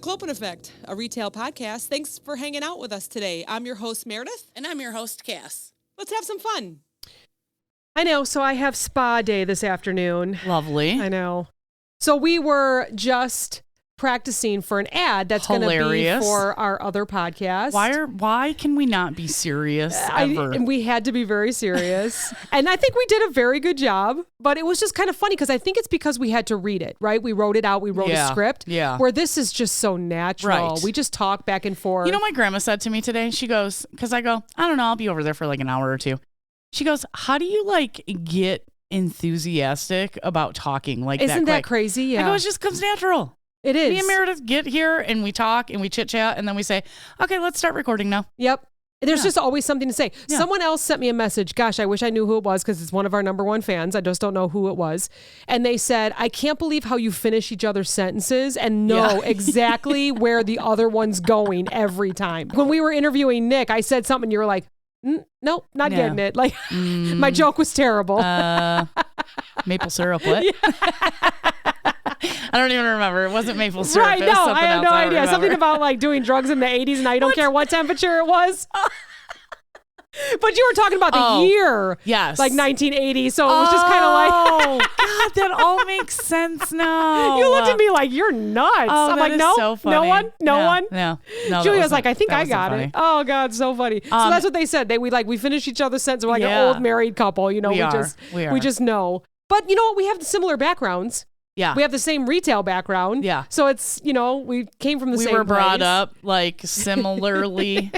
Clopen Effect, a retail podcast. Thanks for hanging out with us today. I'm your host, Meredith. And I'm your host, Cass. Let's have some fun. I know. So I have spa day this afternoon. Lovely. I know. So we were just practicing for an ad that's going to be for our other podcast. Why can we not be serious ever? And we had to be very serious. And I think we did a very good job, but it was just kind of funny because I think it's because we had to read it, right? We wrote it out. We wrote a script. Yeah. Where this is just so natural. Right. We just talk back and forth. You know, my grandma said to me today, she goes, because I go, I don't know, I'll be over there for like an hour or two. She goes, how do you like get enthusiastic about talking like that? Isn't that crazy? Yeah. I go, it just comes natural. It is. Me and Meredith get here and we talk and we chit chat and then we say, okay, let's start recording now. Yep. There's just always something to say. Yeah. Someone else sent me a message. Gosh, I wish I knew who it was because it's one of our number one fans. I just don't know who it was. And they said, I can't believe how you finish each other's sentences and know exactly where the other one's going every time. When we were interviewing Nick, I said something and you were like, nope, not getting it. Like my joke was terrible. Maple syrup, what? I don't even remember. It wasn't maple syrup. Right, no, I have no idea. Something about like doing drugs in the 80s and I don't care what temperature it was. But you were talking about the year. Yes. Like 1980. So it was just kind of like. Oh, God, that all makes sense now. You looked at me like, you're nuts. Oh, I'm like, no, so funny. no one. No. Julia was like, I think I got it. Oh, God, so funny. So that's what they said. We finish each other's sentences. We're like an old married couple. You know, we just know. But you know what? We have similar backgrounds. Yeah. We have the same retail background. Yeah. So it's, you know, we came from the same place. We were brought up like similarly.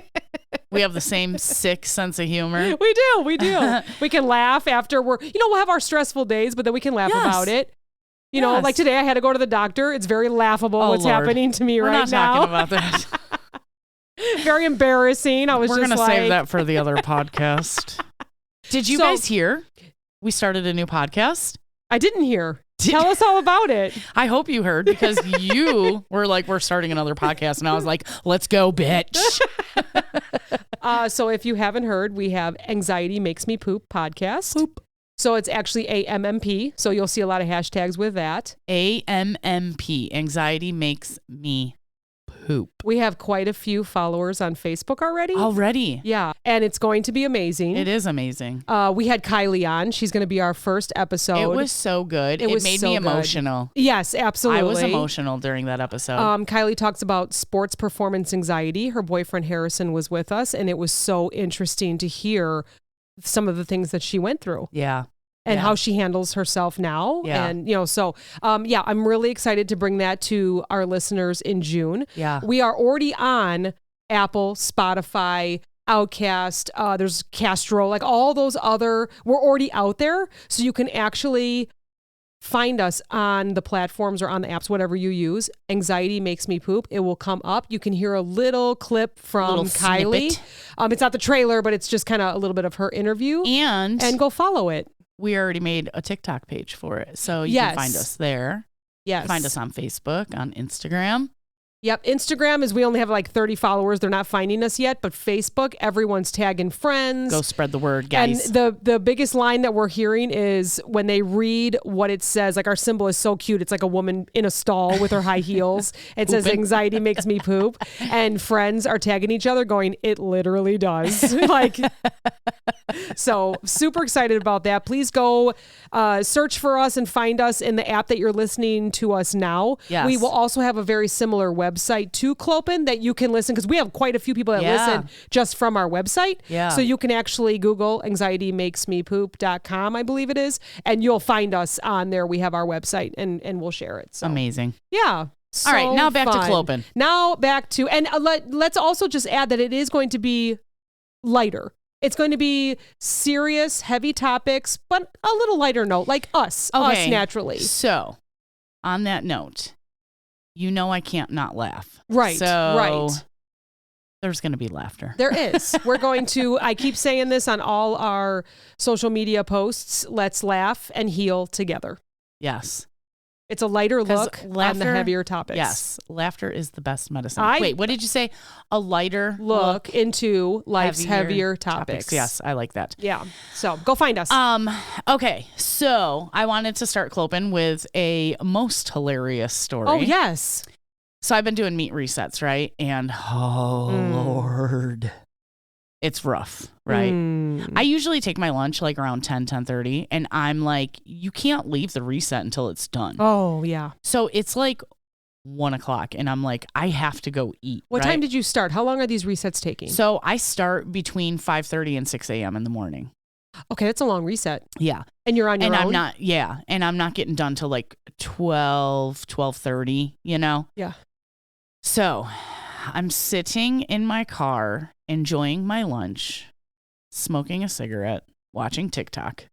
We have the same sick sense of humor. We do. We can laugh after we'll have our stressful days, but then we can laugh about it. You know, like today I had to go to the doctor. It's very laughable what's happening to me right now. We're not talking about that. Very embarrassing. We're going to save that for the other podcast. Did you guys hear? We started a new podcast. I didn't hear. Tell us all about it. I hope you heard because you were like, we're starting another podcast. And I was like, let's go, bitch. So if you haven't heard, we have Anxiety Makes Me Poop podcast. Poop. So it's actually AMMP. So you'll see a lot of hashtags with that. AMMP. Anxiety Makes Me Poop. We have quite a few followers on Facebook already. Yeah. And it's going to be amazing. It is amazing. We had Kylie on. She's going to be our first episode. It was so good. It made me emotional. Yes, absolutely. I was emotional during that episode. Kylie talks about sports performance anxiety. Her boyfriend Harrison was with us, and it was so interesting to hear some of the things that she went through. Yeah. And how she handles herself now. Yeah. And, I'm really excited to bring that to our listeners in June. Yeah. We are already on Apple, Spotify, Outcast, there's Castro, like all those we're already out there. So you can actually find us on the platforms or on the apps, whatever you use. Anxiety Makes Me Poop. It will come up. You can hear a little clip from Kylie. Snippet. It's not the trailer, but it's just kind of a little bit of her interview. And go follow it. We already made a TikTok page for it. So you can find us there. Yes. Find us on Facebook, on Instagram. Yep. Instagram is we only have like 30 followers. They're not finding us yet. But Facebook, everyone's tagging friends. Go spread the word, guys. And the biggest line that we're hearing is when they read what it says, like our symbol is so cute. It's like a woman in a stall with her high heels. It says anxiety makes me poop. And friends are tagging each other going, it literally does. So super excited about that. Please go search for us and find us in the app that you're listening to us now. Yes. We will also have a very similar website to Clopen that you can listen because we have quite a few people that listen just from our website. Yeah. So you can actually Google anxietymakesmepoop.com, I believe it is, and you'll find us on there. We have our website and we'll share it. So amazing. Yeah. So all right, now back fun. to Clopen. Now back to, and let's also just add that it is going to be lighter. It's going to be serious, heavy topics, but a little lighter note, like us naturally. So, on that note, I can't not laugh. Right, right. There's going to be laughter. There is. We're going to, I keep saying this on all our social media posts, let's laugh and heal together. Yes. It's a lighter look on the heavier topics. Yes. Laughter is the best medicine. Wait, what did you say? A lighter look into life's heavier topics. Yes, I like that. Yeah. So go find us. Okay. So I wanted to start Clopen with a most hilarious story. Oh, yes. So I've been doing meat resets, right? And Lord, it's rough, right? I usually take my lunch like around 10:30, and I'm like, you can't leave the reset until it's done. Oh, yeah. So it's like 1 o'clock, and I'm like, I have to go eat. What time did you start? How long are these resets taking? So I start between 5:30 and 6 a.m. in the morning. Okay, that's a long reset. Yeah. And you're on your own? And I'm not getting done till like 12:30, you know? Yeah. So I'm sitting in my car, enjoying my lunch, smoking a cigarette, watching TikTok.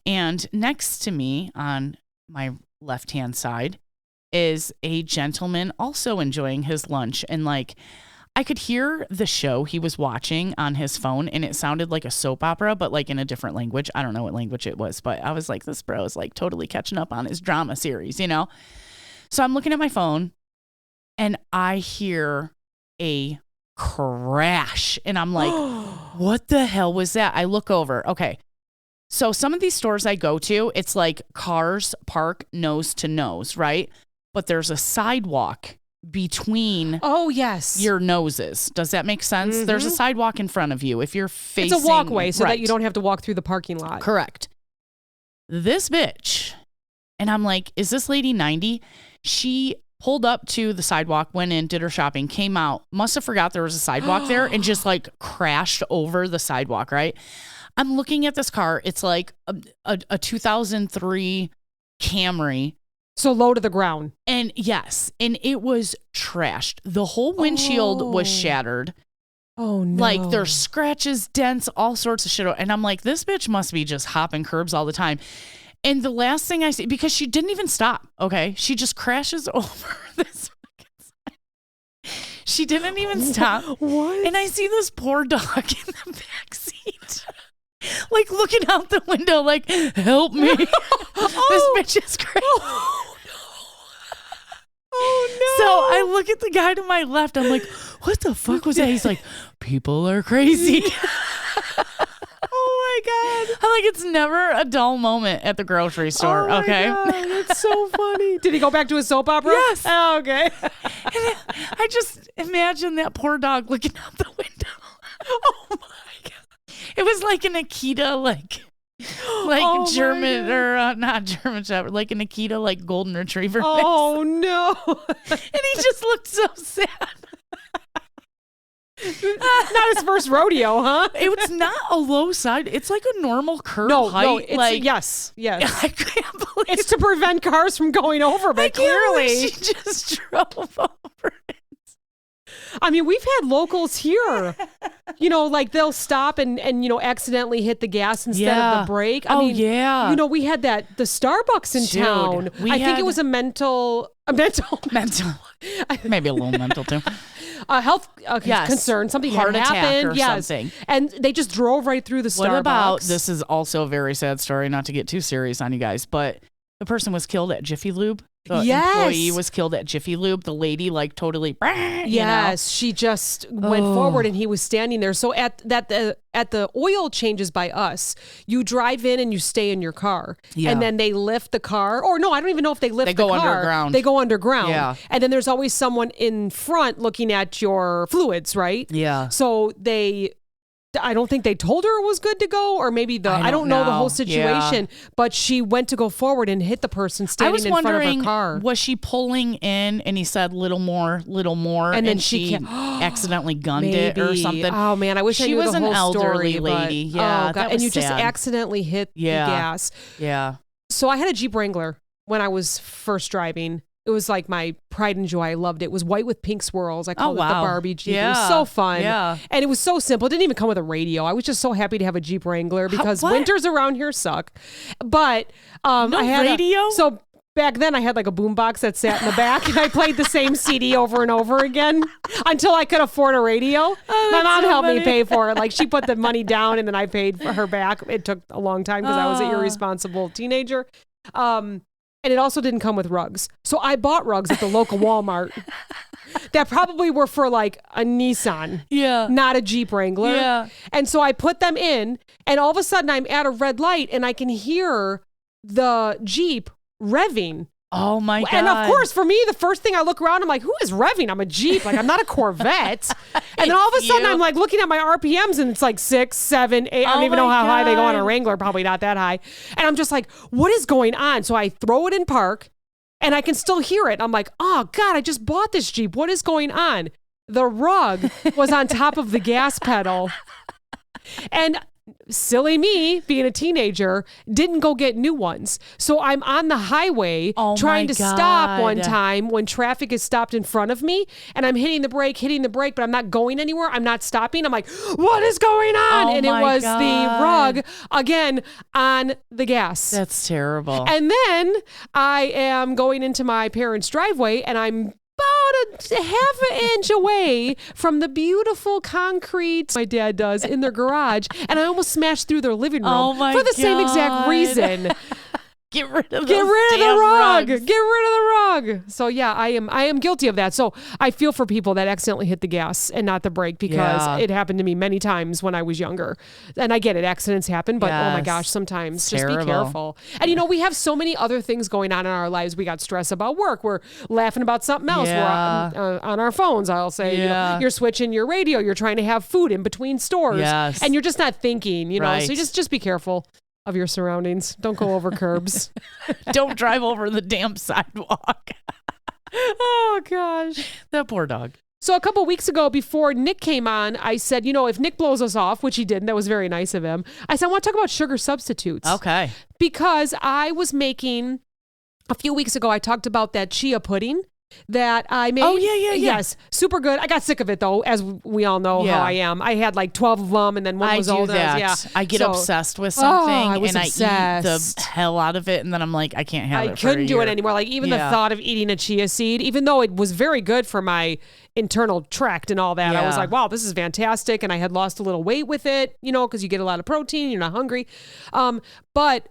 And next to me on my left-hand side is a gentleman also enjoying his lunch. And like, I could hear the show he was watching on his phone, and it sounded like a soap opera, but like in a different language. I don't know what language it was, but I was like, this bro is like totally catching up on his drama series, you know? So I'm looking at my phone, and I hear a crash, and I'm like, what the hell was that? I look over. Okay. So some of these stores I go to, it's like cars park nose to nose, right? But there's a sidewalk between your noses. Does that make sense? Mm-hmm. There's a sidewalk in front of you if you're facing. It's a walkway so that you don't have to walk through the parking lot. Correct. This bitch, and I'm like, is this lady 90? She pulled up to the sidewalk, went in, did her shopping, came out, must have forgot there was a sidewalk there, and just like crashed over the sidewalk, right? I'm looking at this car. It's like a 2003 Camry. So low to the ground. And yes, and it was trashed. The whole windshield was shattered. Oh, no. Like there's scratches, dents, all sorts of shit. And I'm like, this bitch must be just hopping curbs all the time. And the last thing I see, because she didn't even stop, okay? She just crashes over this fucking side. She didn't even stop. What? And I see this poor dog in the back seat. Like looking out the window, like, help me. This bitch is crazy. Oh, no. So I look at the guy to my left. I'm like, what the fuck was that? He's like, people are crazy. Oh, my God. I'm like, it's never a dull moment at the grocery store, oh okay? God, that's so funny. Did he go back to his soap opera? Yes. Oh, okay. And I just imagine that poor dog looking out the window. Oh, my God. It was like an Akita, German, or not German Shepherd, like an Akita, like golden retriever. Oh, no. And he just looked so sad. Not his first rodeo, huh? It's not a low side. It's like a normal curb height. No, it's like, yes. I can't believe it's to prevent cars from going over, but clearly she just drove over it. I mean, we've had locals here, like they'll stop and accidentally hit the gas instead of the brake. I mean, we had the Starbucks in town. I think it was a mental, maybe a little mental too. Health concern, something heart had happened, attack or something. And they just drove right through the Starbucks. What about, this is also a very sad story, not to get too serious on you guys, but the person was killed at Jiffy Lube. The employee was killed at Jiffy Lube. The lady totally, she just went forward and he was standing there. So at the oil changes by us, you drive in and you stay in your car. Yeah. And then they lift the car. Or no, I don't even know if they lift the car. They go underground. They go underground. Yeah. And then there's always someone in front looking at your fluids, right? Yeah. So I don't think they told her it was good to go, or maybe I don't know the whole situation, but she went to go forward and hit the person standing in front of her car. Was she pulling in and he said little more, and then she accidentally gunned it or something? Oh man, I wish I knew the whole story. She was an elderly lady. Yeah, and you just accidentally hit the gas. Yeah. So I had a Jeep Wrangler when I was first driving. It was like my pride and joy. I loved it. It was white with pink swirls. I called it the Barbie Jeep. Yeah. It was so fun. Yeah. And it was so simple. It didn't even come with a radio. I was just so happy to have a Jeep Wrangler because winters around here suck. But I had radio? So back then I had like a boombox that sat in the back and I played the same CD over and over again until I could afford a radio. My mom helped me pay for it. Like she put the money down and then I paid for her back. It took a long time because I was an irresponsible teenager. And it also didn't come with rugs. So I bought rugs at the local Walmart that probably were for like a Nissan, not a Jeep Wrangler. Yeah. And so I put them in and all of a sudden I'm at a red light and I can hear the Jeep revving. Oh my God. And of course, for me, the first thing I look around, I'm like, who is revving? I'm a Jeep. Like, I'm not a Corvette. And then all of a sudden, I'm like looking at my RPMs and it's like 6, 7, 8. I don't even know how high they go on a Wrangler. Probably not that high. And I'm just like, what is going on? So I throw it in park and I can still hear it. I'm like, oh God, I just bought this Jeep. What is going on? The rug was on top of the gas pedal. And silly me, being a teenager, didn't go get new ones. So I'm on the highway trying to stop one time when traffic is stopped in front of me, and I'm hitting the brake, but I'm not going anywhere. I'm not stopping. I'm like, what is going on? And it was the rug again on the gas. That's terrible. And then I am going into my parents' driveway, and I'm about a half an inch away from the beautiful concrete my dad does in their garage, and I almost smashed through their living room for the same exact reason. Get rid of the rug. Rugs. Get rid of the rug. So yeah, I am guilty of that. So I feel for people that accidentally hit the gas and not the brake, because it happened to me many times when I was younger. And I get it, accidents happen, but oh my gosh, sometimes just be careful. And we have so many other things going on in our lives. We got stress about work. We're laughing about something else. Yeah. We're on our phones. I'll say you're switching your radio. You're trying to have food in between stores, and you're just not thinking. Right. So just be careful of your surroundings. Don't go over curbs. Don't drive over the damn sidewalk. Oh gosh. That poor dog. So a couple weeks ago, before Nick came on, I said, if Nick blows us off, which he didn't, that was very nice of him. I said, I want to talk about sugar substitutes. Okay. Because I was making, a few weeks ago, I talked about that chia pudding that I made. Oh, yeah. Yes, super good. I got sick of it, though, as we all know how I am. I had like 12 of them, and then one was older. I get obsessed with something, I eat the hell out of it, and then I'm like, I can't have it. I couldn't do it anymore. Like, even the thought of eating a chia seed, even though it was very good for my internal tract and all that, I was like, wow, this is fantastic. And I had lost a little weight with it, because you get a lot of protein, you're not hungry. But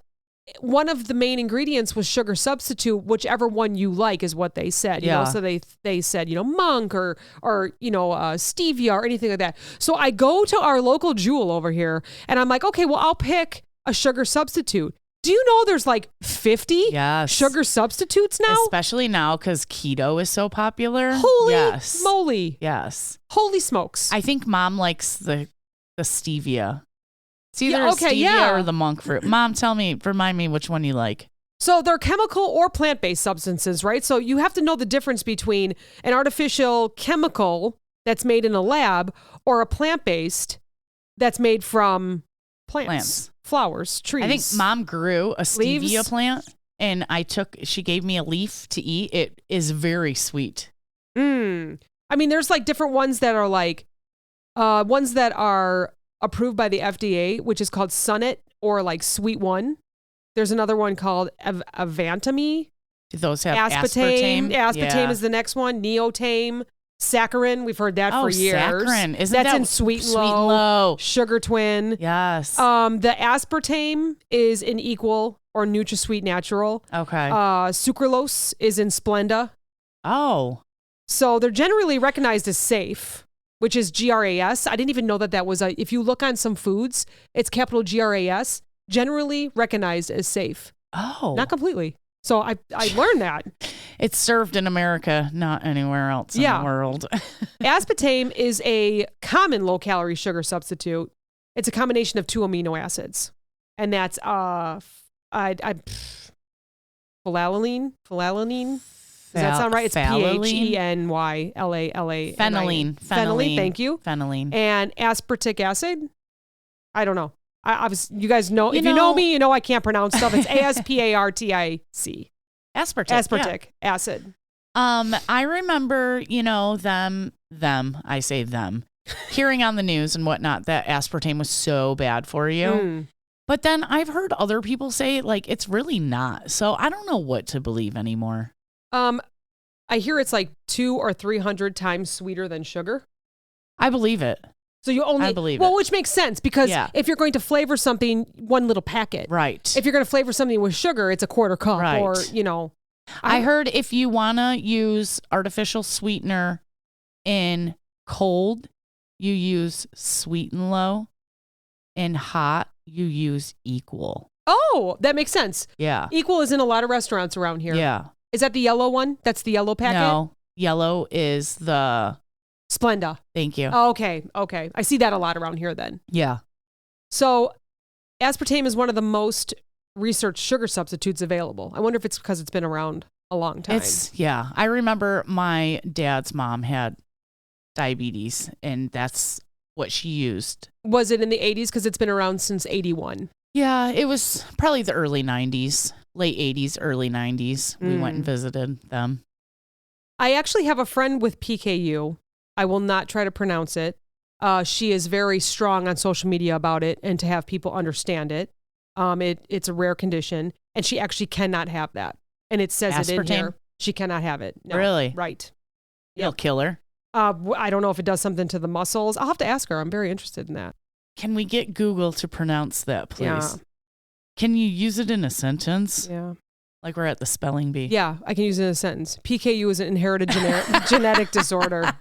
one of the main ingredients was sugar substitute, whichever one you like is what they said. So they said, monk or stevia or anything like that. So I go to our local Jewel over here and I'm like, okay, well, I'll pick a sugar substitute. Do you know there's like 50 sugar substitutes now? Especially now because keto is so popular. Holy moly. Yes. Holy smokes. I think Mom likes the stevia. It's either stevia or the monk fruit. Mom, remind me which one you like. So they're chemical or plant-based substances, right? So you have to know the difference between an artificial chemical that's made in a lab or a plant-based that's made from plants. Flowers, trees. I think Mom grew a stevia plant, and she gave me a leaf to eat. It is very sweet. I mean, there's like different ones that are like, ones that are approved by the FDA, which is called Sunnet or like Sweet One. There's another one called Avantame. Do those have aspartame? Aspartame is the next one. Neotame. Saccharin. We've heard that for years. Saccharin. That's in Sweet and Low. Sugar Twin. Yes. The aspartame is in Equal or NutraSweet Natural. Okay. Sucralose is in Splenda. Oh. So they're generally recognized as safe, which is GRAS. I didn't even know that was if you look on some foods, it's capital GRAS, generally recognized as safe. Oh. Not completely. So I learned that. It's served in America, not anywhere else in the world. Aspartame is a common low-calorie sugar substitute. It's a combination of 2 amino acids. And that's phenylalanine. Does that sound right? It's PHENYLALA. Phenylalanine. Phenylalanine, thank you. Phenylalanine. And aspartic acid? I don't know. You guys know, if you know me, you know I can't pronounce stuff. It's ASPARTIC. Aspartic acid. I remember, I say them, hearing on the news and whatnot that aspartame was so bad for you. But then I've heard other people say, like, it's really not. So I don't know what to believe anymore. I hear it's like 200 or 300 times sweeter than sugar. I believe it. So I believe it. Which makes sense because if you're going to flavor something, one little packet. Right. If you're going to flavor something with sugar, it's a quarter cup or, I heard if you want to use artificial sweetener in cold, you use Sweet and Low. In hot, you use Equal. Oh, that makes sense. Yeah. Equal is in a lot of restaurants around here. Yeah. Is that the yellow one? That's the yellow packet? No, yellow is the Splenda. Thank you. Oh, okay. I see that a lot around here then. Yeah. So aspartame is one of the most researched sugar substitutes available. I wonder if it's because it's been around a long time. I remember my dad's mom had diabetes, and that's what she used. Was it in the 80s? Because it's been around since 81. Yeah, it was probably the early 90s, late 80s, early 90s. We went and visited them. I actually have a friend with PKU. I will not try to pronounce it. She is very strong on social media about it and to have people understand it. It's a rare condition, and she actually cannot have that. And it says aspartame? It in here. She cannot have it. No. Really? Right. It'll kill her. I don't know if it does something to the muscles. I'll have to ask her. I'm very interested in that. Can we get Google to pronounce that, please? Yeah. Can you use it in a sentence? Yeah. Like we're at the spelling bee. Yeah, I can use it in a sentence. PKU is an inherited genetic disorder.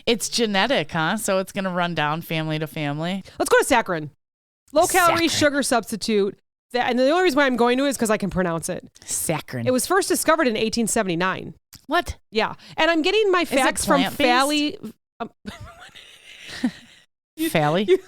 It's genetic, huh? So it's going to run down family to family. Let's go to saccharin. Low-calorie sugar substitute. And the only reason why I'm going to it is because I can pronounce it. Saccharin. It was first discovered in 1879. What? Yeah. And I'm getting my facts from Fally. Fally?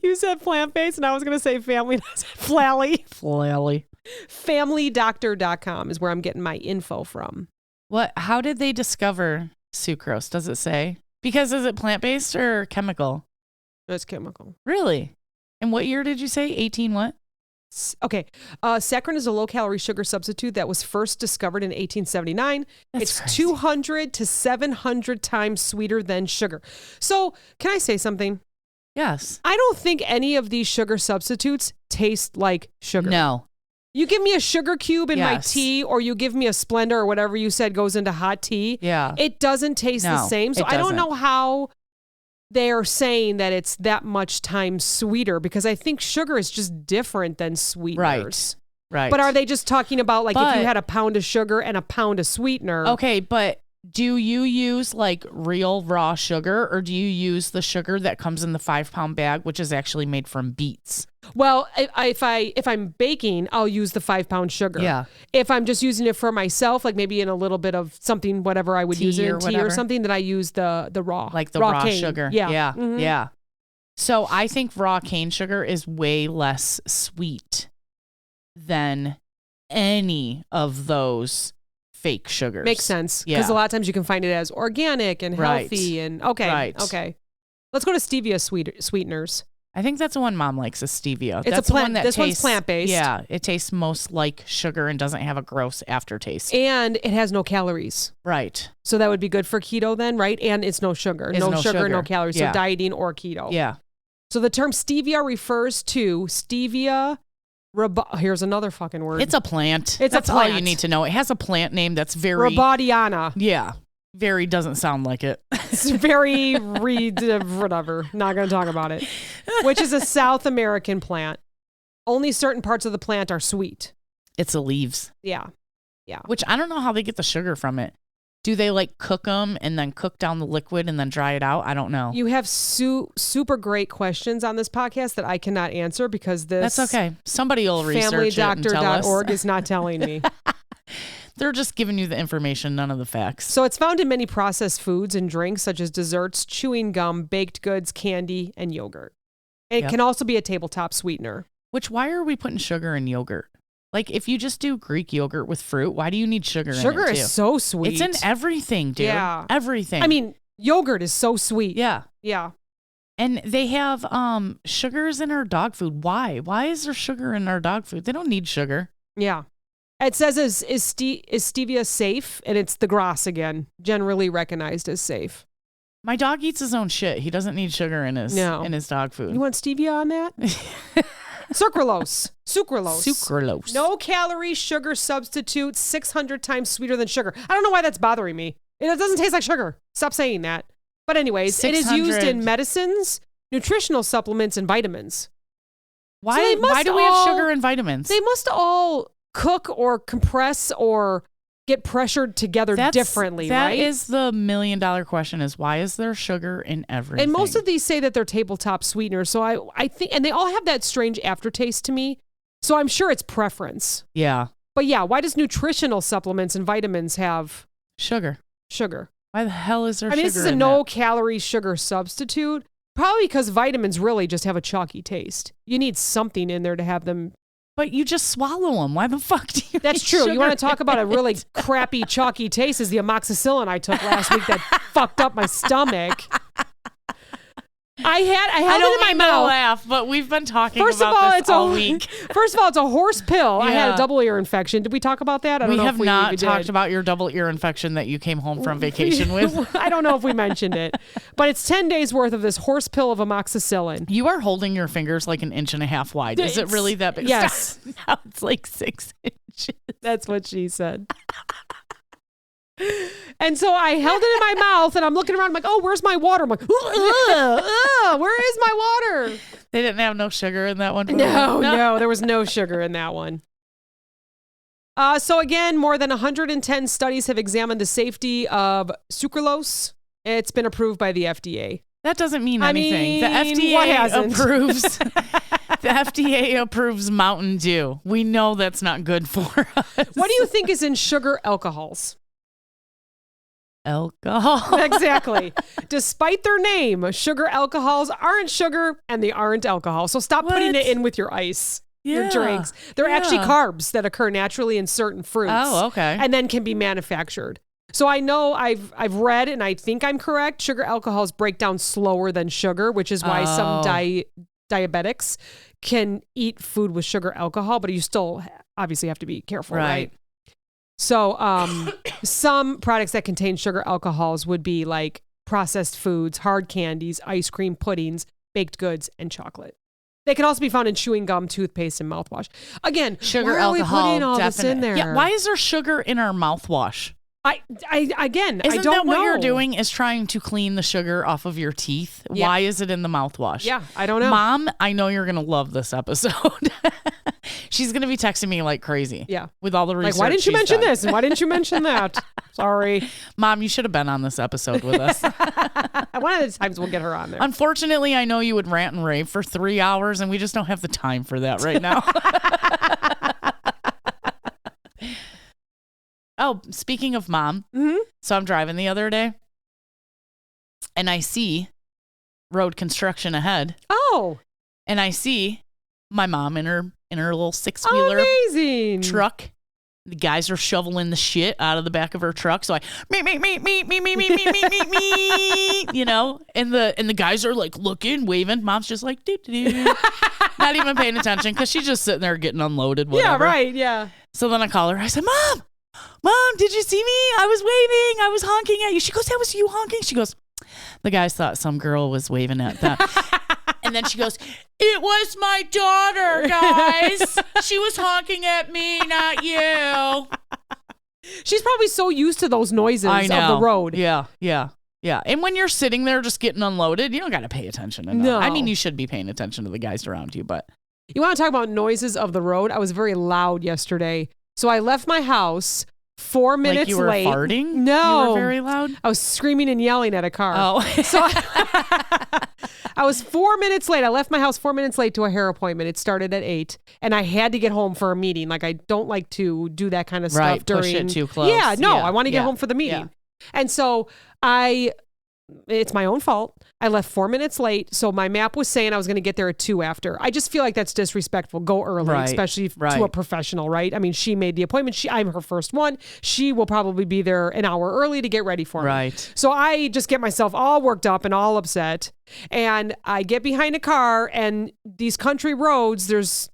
You said plant-based, and I was going to say family. And I said Flally. Flally. FamilyDoctor.com is where I'm getting my info from. What? How did they discover sucrose? Does it say? Because is it plant-based or chemical? It's chemical. Really? And what year did you say? 18 what? Okay. Saccharin is a low-calorie sugar substitute that was first discovered in 1879. It's crazy. 200 to 700 times sweeter than sugar. So can I say something? Yes. I don't think any of these sugar substitutes taste like sugar. No. You give me a sugar cube in my Yes. tea, or you give me a Splenda or whatever you said goes into hot tea. Yeah. It doesn't taste the No, same. So it I don't doesn't. know how they're saying that it's that much times sweeter, because I think sugar is just different than sweeteners. Right. But are they just talking about like if But- you had a pound of sugar and a pound of sweetener? Okay, but do you use like real raw sugar, or do you use the sugar that comes in the 5-pound bag, which is actually made from beets? Well, if I'm baking, I'll use the 5-pound sugar. Yeah. If I'm just using it for myself, like maybe in a little bit of something, whatever I would Tea use it in or tea or whatever. something, then I use the raw, Like the raw cane. sugar. Yeah. Yeah. Mhm. Yeah. So I think raw cane sugar is way less sweet than any of those fake sugars. Makes sense. Because a lot of times you can find it as organic and Right. healthy and okay. Right. Okay. Let's go to stevia sweeteners. I think that's the one Mom likes, is stevia. It's That's a the one plant. that This one's tastes, plant-based. Yeah, it tastes most like sugar and doesn't have a gross aftertaste. And it has no calories. Right. So that would be good for keto then, right? And it's no sugar. It's No no sugar, no sugar. calories. Yeah. So dieting or keto. Yeah. So the term stevia refers to stevia. Here's another fucking word. It's a plant. It's a that's all you plant. need to know. It has a plant name that's very Rabaudiana. Yeah. Very doesn't sound like it. It's very whatever. Not going to talk about it. Which is a South American plant. Only certain parts of the plant are sweet. It's the leaves. Yeah. Which I don't know how they get the sugar from it. Do they like cook them and then cook down the liquid and then dry it out? I don't know. You have super great questions on this podcast that I cannot answer because this That's okay. Somebody will research it and tell us. FamilyDoctor.org is not telling me. They're just giving you the information, none of the facts. So it's found in many processed foods and drinks such as desserts, chewing gum, baked goods, candy, and yogurt. And it Yep. can also be a tabletop sweetener. Which, why are we putting sugar in yogurt? Like, if you just do Greek yogurt with fruit, why do you need sugar in it Sugar too? is so sweet. It's in everything, dude. Yeah. Everything. I mean, yogurt is so sweet. yeah. Yeah. And they have sugars in our dog food. Why? Why is there sugar in our dog food? They don't need sugar. Yeah. It says, is stevia safe? And it's the Gras again, generally recognized as safe. My dog eats his own shit. He doesn't need sugar in his dog food. You want stevia on that? Sucralose. Sucralose. No calorie sugar substitute, 600 times sweeter than sugar. I don't know why that's bothering me. It doesn't taste like sugar. Stop saying that. But anyways, it is used 600. in medicines, nutritional supplements, and vitamins. Why? So they must Why do we have all- sugar in vitamins? They must all cook or compress or get pressured together differently, That right? is the $1 million question: is why is there sugar in everything? And most of these say that they're tabletop sweeteners. So I think, and they all have that strange aftertaste to me. So I'm sure it's preference. yeah. But yeah, why does nutritional supplements and vitamins have Sugar. sugar? Why the hell is there I mean, sugar this is a in no-calorie sugar substitute. Probably because vitamins really just have a chalky taste. You need something in there to have them. that? But you just swallow them. Why the fuck do you That's need true. You sugar want to talk in about a it? really crappy chalky taste is the amoxicillin I took last week that fucked up my stomach. I held it in my mouth. Laugh, but we've been talking First about of all, this it's all week. First of all, it's a horse pill. I had Yeah. a double ear infection. Did we talk about that? I don't We know have if we not even talked did. about your double ear infection that you came home from vacation with. I don't know if we mentioned it, but it's 10 days worth of this horse pill of amoxicillin. You are holding your fingers like 1.5 inches wide. Is it really that big? Yes. Now it's like 6 inches. That's what she said. And so I held it in my mouth and I'm looking around. I'm like, oh, where's my water? I'm like, where is my water? They didn't have no sugar in that one. No, there was no sugar in that one. So again, more than 110 studies have examined the safety of sucralose. It's been approved by the FDA. That doesn't mean I anything. The mean, FDA what hasn't? approves. The FDA approves Mountain Dew. We know that's not good for us. What do you think is in sugar alcohols? Alcohol. Exactly. Despite their name, sugar alcohols aren't sugar and they aren't alcohol. So stop putting it in with your ice, your drinks. They're actually carbs that occur naturally in certain fruits. Oh, okay. And then can be manufactured. So I know I've read, and I think I'm correct, sugar alcohols break down slower than sugar, which is why some diabetics can eat food with sugar alcohol, but you still obviously have to be careful, right? So some products that contain sugar alcohols would be like processed foods, hard candies, ice cream, puddings, baked goods, and chocolate. They can also be found in chewing gum, toothpaste, and mouthwash. Again, Sugar, why are alcohol, we putting all this in there? Yeah, why is there sugar in our mouthwash? I Isn't don't that what know. you're doing is trying to clean the sugar off of your teeth? Yeah. Why is it in the mouthwash? Yeah, I don't know. Mom, I know you're going to love this episode. She's going to be texting me like crazy. Yeah. With all the research. Like, why didn't you she's mention done. this? And why didn't you mention that? Sorry. Mom, you should have been on this episode with us. One of the times we'll get her on there. Unfortunately, I know you would rant and rave for 3 hours, and we just don't have the time for that right now. Oh, speaking of Mom, so I'm driving the other day, and I see road construction ahead, Oh, and I see my mom in her little 6-wheeler amazing. truck. The guys are shoveling the shit out of the back of her truck. So I me, you know, and the guys are like looking, waving. Mom's just like doo-doo-doo. Not even paying attention because she's just sitting there getting unloaded. Whatever. Yeah, right. Yeah. So then I call her. I said, Mom, did you see me? I was waving. I was honking at you. She goes, that was you honking? She goes, the guys thought some girl was waving at them. And then she goes, it was my daughter, guys. She was honking at me, not you. She's probably so used to those noises I know. of the road. Yeah. And when you're sitting there just getting unloaded, you don't got to pay attention to them. No. I mean, you should be paying attention to the guys around you, but. You want to talk about noises of the road? I was very loud yesterday. So I left my house 4 minutes Like you were late. farting? No. You were very loud? I was screaming and yelling at a car. Oh. So I was 4 minutes late. I left my house 4 minutes late to a hair appointment. It started at 8, and I had to get home for a meeting. Like, I don't like to do that kind of stuff during. Push it too close. Yeah, no, Yeah, I want to get yeah, home for the meeting. yeah. And so it's my own fault. I left 4 minutes late. So my map was saying I was going to get there at 2 after. I just feel like that's disrespectful. Go early, Right, especially to right. a professional, right? I mean, she made the appointment. I'm her first one. She will probably be there an hour early to get ready for me. Right. So I just get myself all worked up and all upset. And I get behind a car, and these country roads, there's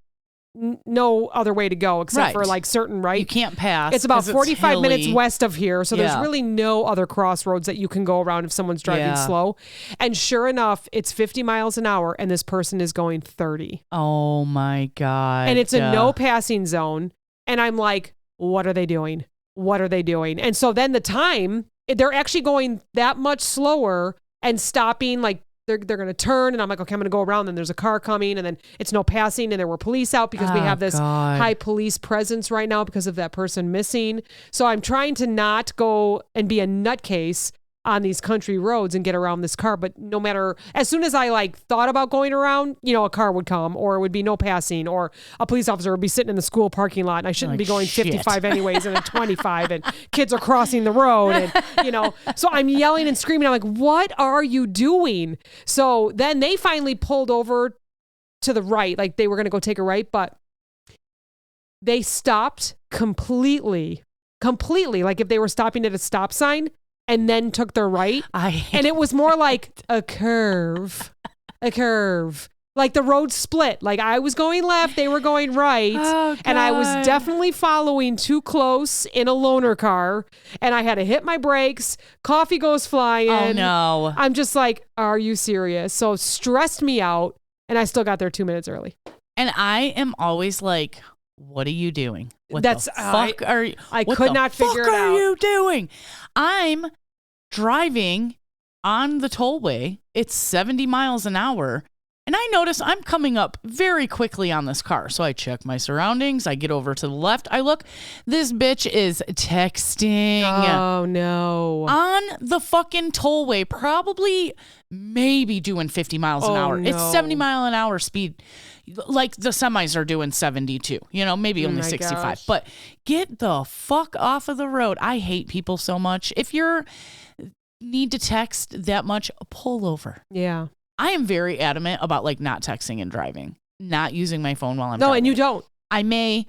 no other way to go except Right. for like certain, right? You can't pass. It's about 'cause 45 minutes hilly. west of here. So there's Yeah. really no other crossroads that you can go around if someone's driving Yeah. slow. And sure enough, it's 50 miles an hour and this person is going 30. Oh my God. And it's a no passing zone. And I'm like, what are they doing? What are they doing? And so then the time, they're actually going that much slower and stopping, like they're going to turn, and I'm like, okay, I'm going to go around. Then there's a car coming, and then it's no passing, and there were police out because we Oh, have this God. high police presence right now because of that person missing. So I'm trying to not go and be a nutcase. on these country roads and get around this car. But no matter, as soon as I like thought about going around, a car would come, or it would be no passing, or a police officer would be sitting in the school parking lot, and I shouldn't be going 55 anyways, and a 25, and kids are crossing the road, and so I'm yelling and screaming. I'm like, what are you doing? So then they finally pulled over to the right, like they were going to go take a right, but they stopped completely, like if they were stopping at a stop sign and then took their right. And it was more like a curve. Like the road split. Like I was going left, they were going right. Oh, and I was definitely following too close in a loaner car. And I had to hit my brakes. Coffee goes flying. Oh, no. I'm just like, are you serious? So it stressed me out. And I still got there 2 minutes early. And I am always like, what are you doing? What That's the fuck are you? I could not figure it out. What are you doing? I'm driving on the tollway. It's 70 miles an hour. And I notice I'm coming up very quickly on this car. So I check my surroundings. I get over to the left. I look. This bitch is texting. Oh, no. On the fucking tollway. Probably maybe doing 50 miles an hour. No. It's 70 mile an hour speed. Like the semis are doing 72, maybe only 65. Gosh. But get the fuck off of the road. I hate people so much. If you need to text that much, pull over. Yeah. I am very adamant about like not texting and driving, not using my phone while I'm driving. No, and you don't. I may,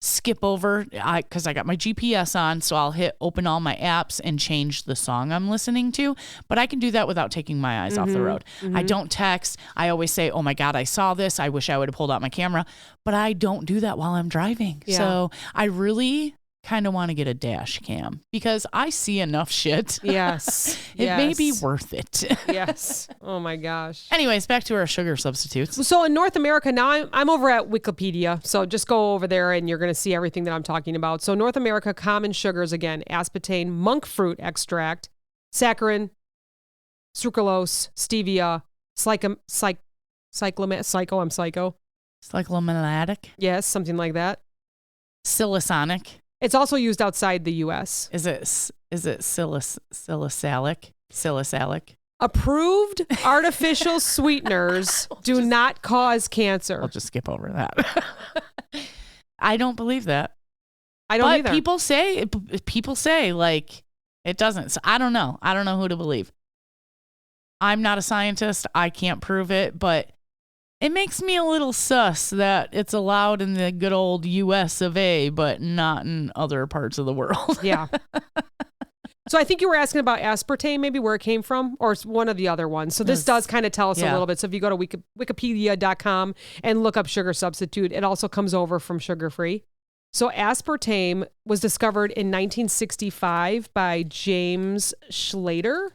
skip over because I got my GPS on, so I'll hit open all my apps and change the song I'm listening to. But I can do that without taking my eyes off the road. I don't text. I always say, oh my God, I saw this. I wish I would have pulled out my camera. But I don't do that while I'm driving. Yeah. So I really kind of want to get a dash cam because I see enough shit. Yes. It may be worth it. Yes. Oh my gosh. Anyways, back to our sugar substitutes. So in North America, now I'm over at Wikipedia. So just go over there and you're going to see everything that I'm talking about. So North America, common sugars again, aspartame, monk fruit extract, saccharin, sucralose, stevia, Cyclomelatic. Yes, something like that. Siliconic. It's also used outside the U.S. Is it salicylic? Approved artificial sweeteners do not cause cancer. I'll just skip over that. I don't believe that. I don't either. People say like it doesn't. So I don't know. I don't know who to believe. I'm not a scientist. I can't prove it, but it makes me a little sus that it's allowed in the good old US of A, but not in other parts of the world. Yeah. So I think you were asking about aspartame, maybe where it came from, or it's one of the other ones. So this does kind of tell us a little bit. So if you go to wikipedia.com and look up sugar substitute, it also comes over from sugar-free. So aspartame was discovered in 1965 by James Schlatter.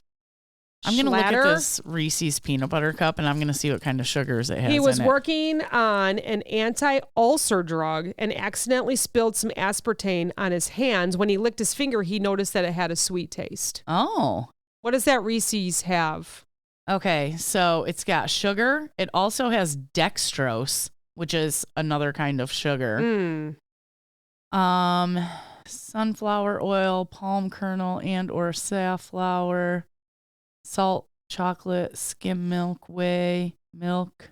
I'm going to look at this Reese's peanut butter cup and I'm going to see what kind of sugars it has. He was working on an anti-ulcer drug and accidentally spilled some aspartame on his hands. When he licked his finger, he noticed that it had a sweet taste. Oh. What does that Reese's have? Okay, so it's got sugar. It also has dextrose, which is another kind of sugar. Sunflower oil, palm kernel, and or safflower. Salt, chocolate, skim milk, whey, milk,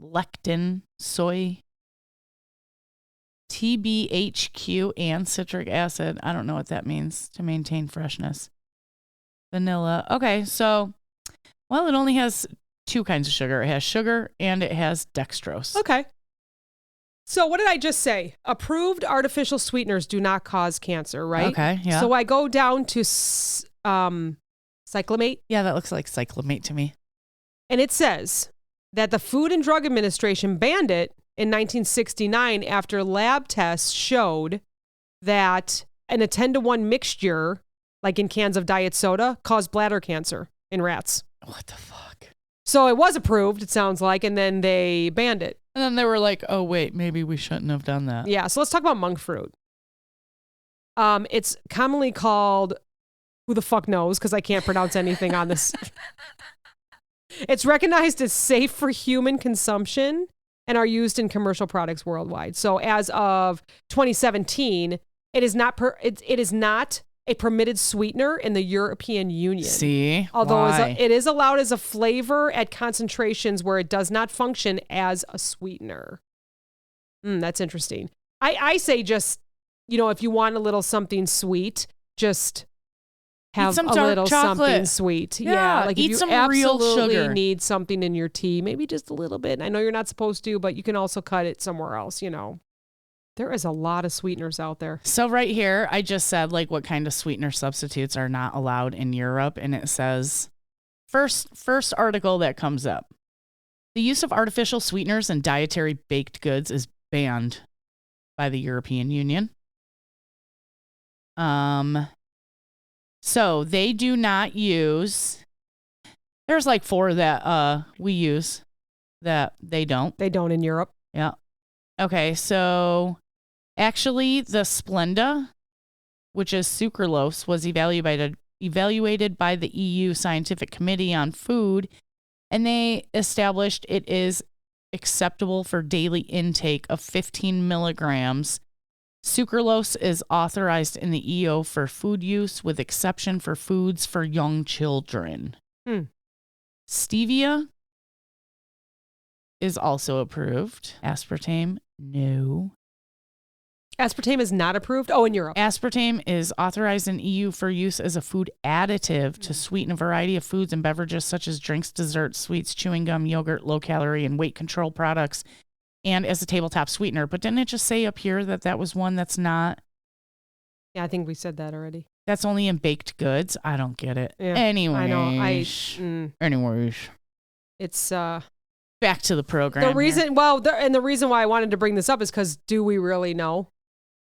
lectin, soy, TBHQ, and citric acid. I don't know what that means. To maintain freshness. Vanilla. Okay, so, well, it only has two kinds of sugar. It has sugar and it has dextrose. Okay. So what did I just say? Approved artificial sweeteners do not cause cancer, right? Okay, yeah. So I go down to cyclamate. Yeah, that looks like cyclamate to me. And it says that the Food and Drug Administration banned it in 1969 after lab tests showed that a 10-to-1 mixture, like in cans of diet soda, caused bladder cancer in rats. What the fuck? So it was approved, it sounds like, and then they banned it. And then they were like, oh, wait, maybe we shouldn't have done that. Yeah, so let's talk about monk fruit. It's commonly called... Who the fuck knows? Because I can't pronounce anything on this. It's recognized as safe for human consumption and are used in commercial products worldwide. So as of 2017, it is not a permitted sweetener in the European Union. See? Although Why? it is allowed as a flavor at concentrations where it does not function as a sweetener. That's interesting. I say just, if you want a little something sweet, just have some a dark little chocolate. something sweet. Yeah, like eat if you some real absolutely sugar. need something in your tea, maybe just a little bit. I know you're not supposed to, but you can also cut it somewhere else, There is a lot of sweeteners out there. So right here, I just said like what kind of sweetener substitutes are not allowed in Europe, and it says first article that comes up. The use of artificial sweeteners and dietary baked goods is banned by the European Union. So they do not use. There's like 4 that we use that they don't. They don't in Europe. Yeah. Okay, so actually the Splenda, which is sucralose, was evaluated by the EU Scientific Committee on Food, and they established it is acceptable for daily intake of 15 milligrams. Sucralose is authorized in the EU for food use, with exception for foods for young children. Stevia is also approved. Aspartame, no. Aspartame is not approved? Oh, in Europe. Aspartame is authorized in EU for use as a food additive to sweeten a variety of foods and beverages such as drinks, desserts, sweets, chewing gum, yogurt, low-calorie, and weight control products, and as a tabletop sweetener. But didn't it just say up here that was one that's not? Yeah, I think we said that already. That's only in baked goods? I don't get it. Yeah, Anyways. I know. Anyways. It's back to the program. the reason. And the reason why I wanted to bring this up is because do we really know?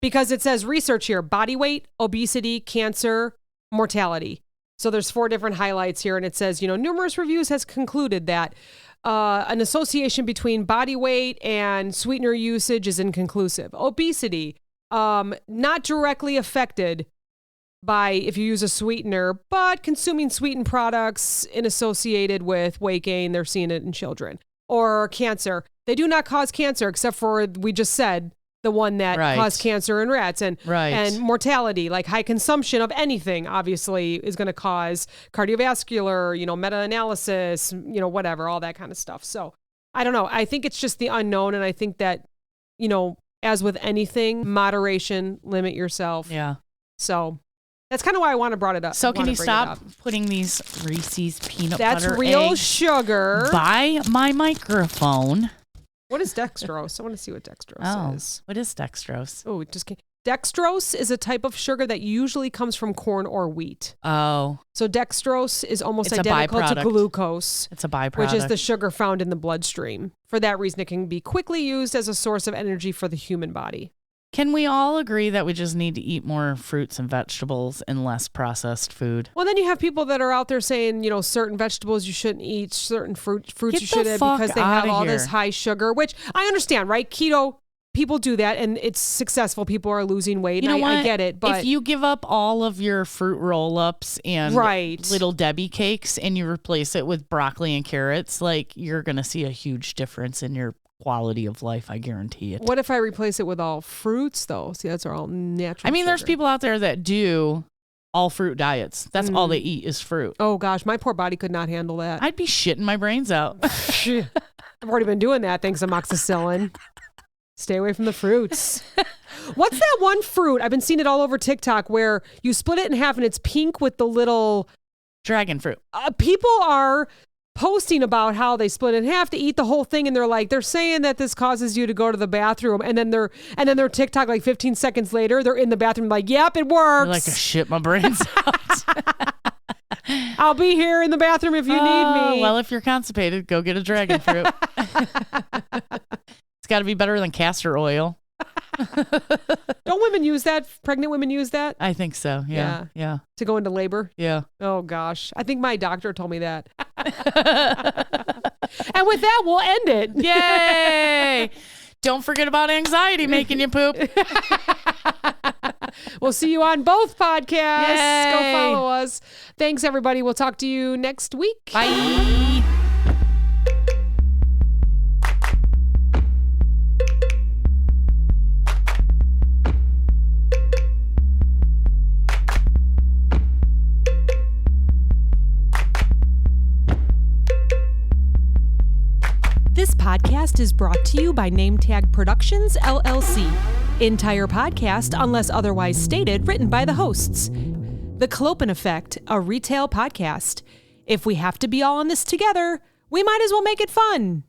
Because it says research here: body weight, obesity, cancer, mortality. So there's 4 different highlights here, and it says numerous reviews has concluded that an association between body weight and sweetener usage is inconclusive. Obesity, not directly affected by if you use a sweetener, but consuming sweetened products associated with weight gain, they're seeing it in children. Or cancer. They do not cause cancer, except for, we just said, the one that caused cancer in rats. And mortality, like high consumption of anything, obviously, is going to cause cardiovascular, meta-analysis, whatever, all that kind of stuff. So I don't know. I think it's just the unknown. And I think that, as with anything, moderation, limit yourself. Yeah. So that's kind of why I want to brought it up. So can you stop putting these Reese's peanut butter That's real eggs sugar. by my microphone? What is dextrose? I want to see what dextrose is. What is dextrose? Oh, just kidding. Dextrose is a type of sugar that usually comes from corn or wheat. Oh. So dextrose is almost It's identical to glucose. It's a byproduct. Which is the sugar found in the bloodstream. For that reason, it can be quickly used as a source of energy for the human body. Can we all agree that we just need to eat more fruits and vegetables and less processed food? Well, then you have people that are out there saying, certain vegetables you shouldn't eat, certain fruits you shouldn't because they have all this high sugar, which I understand, right? Keto, people do that and it's successful. People are losing weight. I get it. But if you give up all of your fruit roll-ups and Little Debbie cakes and you replace it with broccoli and carrots, you're going to see a huge difference in your quality of life, I guarantee it. What if I replace it with all fruits, though? See, that's all natural. I mean, sugar. There's people out there that do all fruit diets. That's all they eat is fruit. Oh, gosh. My poor body could not handle that. I'd be shitting my brains out. I've already been doing that thanks to amoxicillin. Stay away from the fruits. What's that one fruit? I've been seeing it all over TikTok where you split it in half and it's pink with the little... Dragon fruit. People are posting about how they split it in half to eat the whole thing, and they're saying that this causes you to go to the bathroom, and then their TikTok 15 seconds later they're in the bathroom yep, it works. You're like, shit my brains out. I'll be here in the bathroom if you need me. Well, if you're constipated, go get a dragon fruit. It's got to be better than castor oil. Don't women use that? Pregnant women use that? I think so. Yeah. To go into labor? Yeah. Oh, gosh. I think my doctor told me that. And with that, we'll end it. Yay! Don't forget about anxiety making you poop. We'll see you on both podcasts. Yay! Go follow us. Thanks, everybody. We'll talk to you next week. Bye. This podcast is brought to you by NameTag Productions, LLC. Entire podcast, unless otherwise stated, written by the hosts. The Clopen Effect, a retail podcast. If we have to be all in this together, we might as well make it fun.